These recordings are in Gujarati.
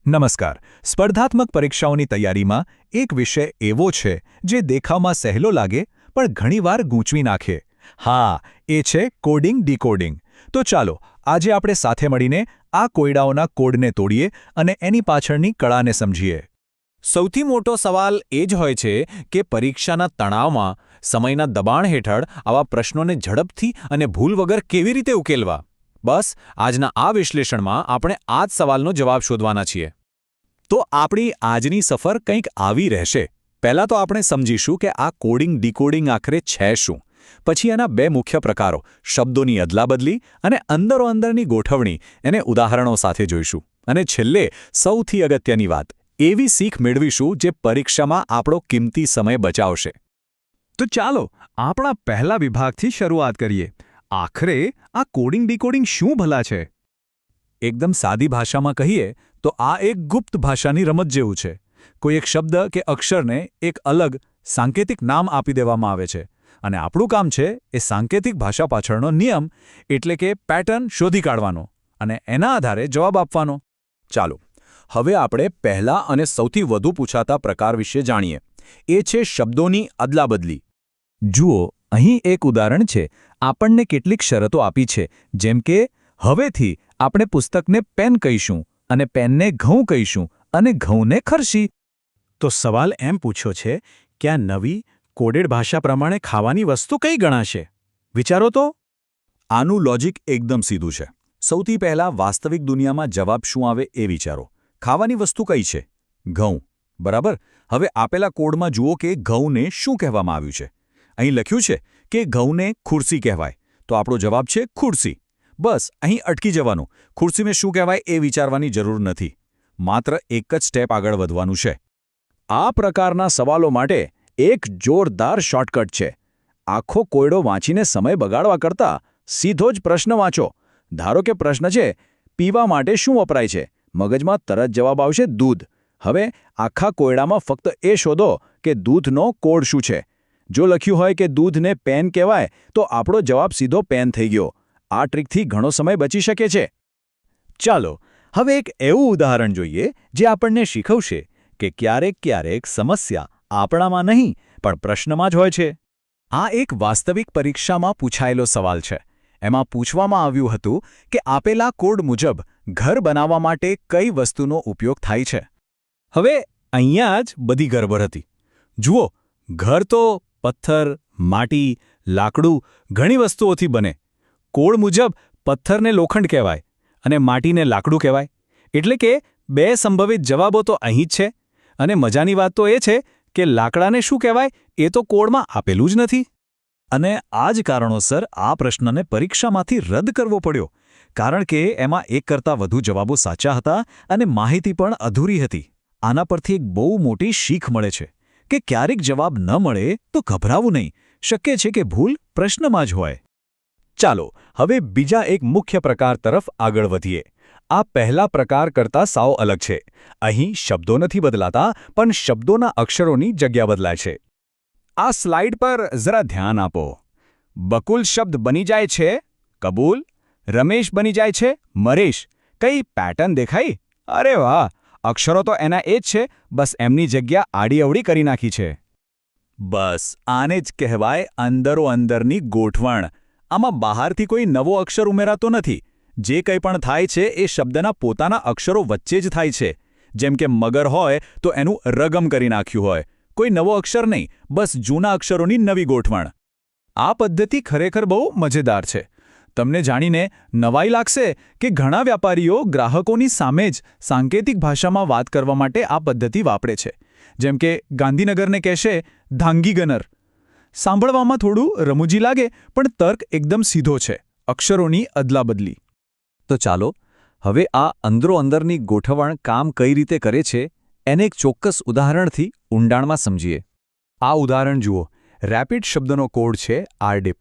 નમસ્કાર. સ્પર્ધાત્મક પરીક્ષાઓની તૈયારીમાં એક વિષય એવો છે જે દેખાવમાં સહેલો લાગે પણ ઘણીવાર ગૂંચવી નાખે. હા, એ છે કોડિંગ ડીકોડિંગ. તો ચાલો આજે આપણે સાથે મળીને આ કોયડાઓના કોડને તોડીએ અને એની પાછળની કળાને સમજીએ. સૌથી મોટો સવાલ એ જ હોય છે કે પરીક્ષાના તણાવમાં, સમયના દબાણ હેઠળ આવા પ્રશ્નોને ઝડપથી અને ભૂલ વગર કેવી રીતે ઉકેલવા. બસ આજના આ વિશ્લેષણમાં આપણે આ જ સવાલનો જવાબ શોધવાના છીએ. તો આપણી આજની સફર કંઈક આવી રહેશે. પહેલાં તો આપણે સમજીશું કે આ કોડિંગ ડીકોડિંગ આખરે છે શું. પછી એના બે મુખ્ય પ્રકારો, શબ્દોની અદલાબદલી અને અંદરોઅંદરની ગોઠવણી, એને ઉદાહરણો સાથે જોઈશું. અને છેલ્લે સૌથી અગત્યની વાત, એવી શીખ મેળવીશું જે પરીક્ષામાં આપણો કિંમતી સમય બચાવશે. તો ચાલો આપણા પહેલા વિભાગથી શરૂઆત કરીએ. આખરે આ કોડિંગ ડીકોડિંગ શું ભલા છે? એકદમ સાદી ભાષામાં કહીએ તો આ એક ગુપ્ત ભાષાની રમત જેવું છે. કોઈ એક શબ્દ કે અક્ષરને એક અલગ સાંકેતિક નામ આપી દેવામાં આવે છે અને આપણું કામ છે એ સાંકેતિક ભાષા પાછળનો નિયમ એટલે કે પેટર્ન શોધી કાઢવાનો અને એના આધારે જવાબ આપવાનો. ચાલો હવે આપણે પહેલા અને સૌથી વધુ પૂછાતા પ્રકાર વિશે જાણીએ. એ છે શબ્દોની અદલાબદલી. જુઓ, અહીં એક ઉદાહરણ છે. આપણને કેટલીક શરતો આપી છે, જેમ કે હવેથી આપણે પુસ્તકને પેન કહીશું અને પેનને ઘઉં કહીશું અને ઘઉંને ખરશી. તો સવાલ એમ પૂછ્યો છે કે આ નવી કોડેડ ભાષા પ્રમાણે ખાવાની વસ્તુ કઈ ગણાશે? વિચારો તો. આનું લોજિક એકદમ સીધું છે. સૌથી પહેલાં વાસ્તવિક દુનિયામાં જવાબ શું આવે એ વિચારો. ખાવાની વસ્તુ કઈ છે? ઘઉં. બરાબર. હવે આપેલા કોડમાં જુઓ કે ઘઉંને શું કહેવામાં આવ્યું છે. અહીં લખ્યું છે કે ઘઉંને ખુરશી કહેવાય, તો આપણો જવાબ છે ખુરશી. બસ અહીં અટકી જવાનું. ખુરશીને શું કહેવાય એ વિચારવાની જરૂર નથી. માત્ર એક જ સ્ટેપ આગળ વધવાનું છે. આ પ્રકારના સવાલો માટે એક જોરદાર શોર્ટકટ છે. આખો કોયડો વાંચીને સમય બગાડવા કરતાં સીધો જ પ્રશ્ન વાંચો. ધારો કે પ્રશ્ન છે, પીવા માટે શું વપરાય છે? મગજમાં તરત જવાબ આવશે દૂધ. હવે આખા કોયડામાં ફક્ત એ શોધો કે દૂધનો કોડ શું છે. જો લખ્યું હોય કે દૂધને પેન કહેવાય તો આપણો જવાબ સીધો પેન થઈ ગયો. આ ટ્રીકથી ઘણો સમય બચી શકે છે. ચાલો હવે એક એવું ઉદાહરણ જોઈએ જે આપણને શીખવશે કે ક્યારેક સમસ્યા આપણામાં નહીં પણ પ્રશ્નમાં જ હોય છે. આ એક વાસ્તવિક પરીક્ષામાં પૂછાયેલો સવાલ છે. એમાં પૂછવામાં આવ્યું હતું કે આપેલા કોડ મુજબ ઘર બનાવવા માટે કઈ વસ્તુનો ઉપયોગ થાય છે. હવે અહીંયા જ બધી ગરબડ હતી. જુઓ, ઘર તો પથ્થર, માટી, લાકડું ઘણી વસ્તુઓથી બને. કોડ મુજબ પથ્થરને લોખંડ કહેવાય અને માટીને લાકડું કહેવાય. એટલે કે બે સંભવિત જવાબો તો અહીં જ છે. અને મજાની વાત તો એ છે કે લાકડાને શું કહેવાય એ તો કોડમાં આપેલું જ નથી. અને આ જ કારણોસર આ પ્રશ્નને પરીક્ષામાંથી રદ કરવો પડ્યો, કારણ કે એમાં એક કરતાં વધુ જવાબો સાચા હતા અને માહિતી પણ અધૂરી હતી. આના પરથી એક બહુ મોટી શીખ મળે છે કે ક્યારેક જવાબ ન મળે તો ગભરાવું નહીં. શક્ય છે કે ભૂલ પ્રશ્નમાં જ હોય. ચાલો હવે બીજા એક મુખ્ય પ્રકાર તરફ આગળ વધીએ. આ પહેલા પ્રકાર કરતાં સાવ અલગ છે. અહીં શબ્દો નથી બદલાતા પણ શબ્દોના અક્ષરોની જગ્યા બદલાય છે. આ સ્લાઇડ પર જરા ધ્યાન આપો. બકુલ શબ્દ બની જાય છે કબૂલ, રમેશ બની જાય છે મરેશ. કઈ પેટર્ન દેખાઈ? અરે વાહ! અક્ષરો તો એના એ જ છે, બસ એમની જગ્યા આડીઅવળી કરી નાખી છે. બસ આને જ કહેવાય અંદરોઅંદરની ગોઠવણ. આમાં બહારથી કોઈ નવો અક્ષર ઉમેરાતો નથી. જે કંઈ પણ થાય છે એ શબ્દના પોતાના અક્ષરો વચ્ચે જ થાય છે. જેમ કે મગર હોય તો એનું રગમ કરી નાખ્યું હોય. કોઈ નવો અક્ષર નહીં, બસ જૂના અક્ષરોની નવી ગોઠવણ. આ પદ્ધતિ ખરેખર બહુ મજેદાર છે. તમને જાણીને નવાઈ લાગશે કે ઘણા વ્યાપારીઓ ગ્રાહકોની સામે જ સાંકેતિક ભાષામાં વાત કરવા માટે આ પદ્ધતિ વાપરે છે. જેમ કે ગાંધીનગરને કહેશે ધાંગીગનર. સાંભળવામાં થોડું રમૂજી લાગે પણ તર્ક એકદમ સીધો છે. અક્ષરોની અદલાબદલી. તો ચાલો હવે આ અંદરોઅંદરની ગોઠવણ કામ કઈ રીતે કરે છે એને એક ચોક્કસ ઉદાહરણથી ઊંડાણમાં સમજીએ. આ ઉદાહરણ જુઓ. રેપિડ શબ્દનો કોડ છે આરડીપ.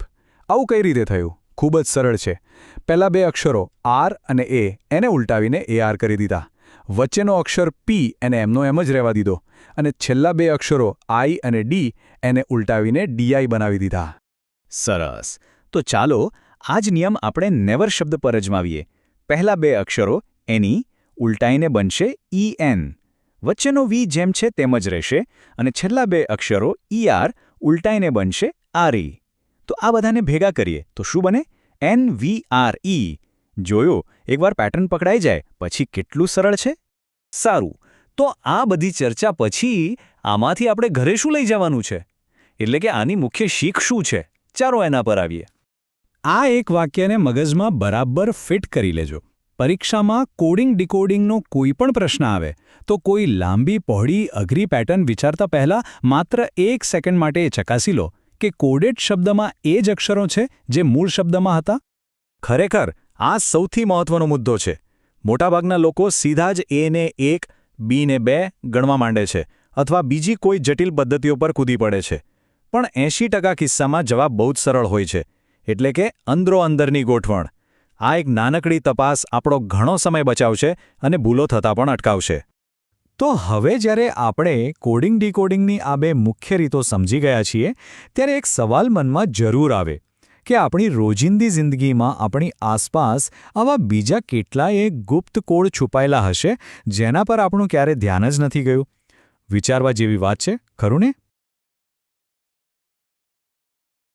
આવું કઈ રીતે થયું? ખૂબ જ સરળ છે. પહેલા બે અક્ષરો આર અને એ એને ઉલટાવીને એઆર કરી દીધા. વચ્ચેનો અક્ષર પી એને એમનો એમ જ રહેવા દીધો અને છેલ્લા બે અક્ષરો આઈ અને ડી એને ઉલટાવીને ડીઆઈ બનાવી દીધા. સરસ. તો ચાલો આ જ નિયમ આપણે નેવર શબ્દ પર અજમાવીએ. પહેલા બે અક્ષરો એની ઉલટાઈને બનશે EN. વચ્ચેનો V જેમ છે તેમ જ રહેશે અને છેલ્લા બે અક્ષરો ER ઉલટાઈને બનશે RE. તો આ બધાને ભેગા કરીએ તો શું બને? NVRE. જોયો, એકવાર પેટર્ન પકડાઈ જાય પછી કેટલું સરળ છે. સારું, તો આ બધી ચર્ચા પછી આમાંથી આપણે ઘરે શું લઈ જવાનું છે? એટલે કે આની મુખ્ય શીખ શું છે? ચાલો એના પર આવીએ. આ એક વાક્યને મગજમાં બરાબર ફિટ કરી લેજો. પરીક્ષામાં કોડિંગ ડિકોડિંગનો કોઈ પણ પ્રશ્ન આવે તો કોઈ લાંબી પહોળી અઘરી પેટર્ન વિચારતા પહેલા માત્ર 1 સેકન્ડ માટે એ ચકાસી લો કે કોડેડ શબ્દમાં એ જ અક્ષરો છે જે મૂળ શબ્દમાં હતા. ખરેખર આ સૌથી મહત્વનો મુદ્દો છે. મોટાભાગના લોકો સીધા જ A ને 1, B ને 2 ગણવા માંડે છે અથવા બીજી કોઈ જટિલ પદ્ધતિઓ પર કૂદી પડે છે. પણ 80% કિસ્સામાં જવાબ બહુ જ સરળ હોય છે. એટલે કે અંદરોઅંદરની ગોઠવણ. આ એક નાનકડી તપાસ આપણો ઘણો સમય બચાવશે અને ભૂલો થતાં પણ અટકાવશે. તો હવે જ્યારે આપણે કોડિંગ ડિકોડિંગની આ બે મુખ્ય રીતો સમજી ગયા છીએ ત્યારે એક સવાલ મનમાં જરૂર આવે કે આપણી રોજિંદી જિંદગીમાં આપણી આસપાસ આવા બીજા કેટલાય ગુપ્ત કોડ છુપાયેલા હશે જેના પર આપણું ક્યારે ધ્યાન જ નથી ગયું. વિચારવા જેવી વાત છે, ખરું ને?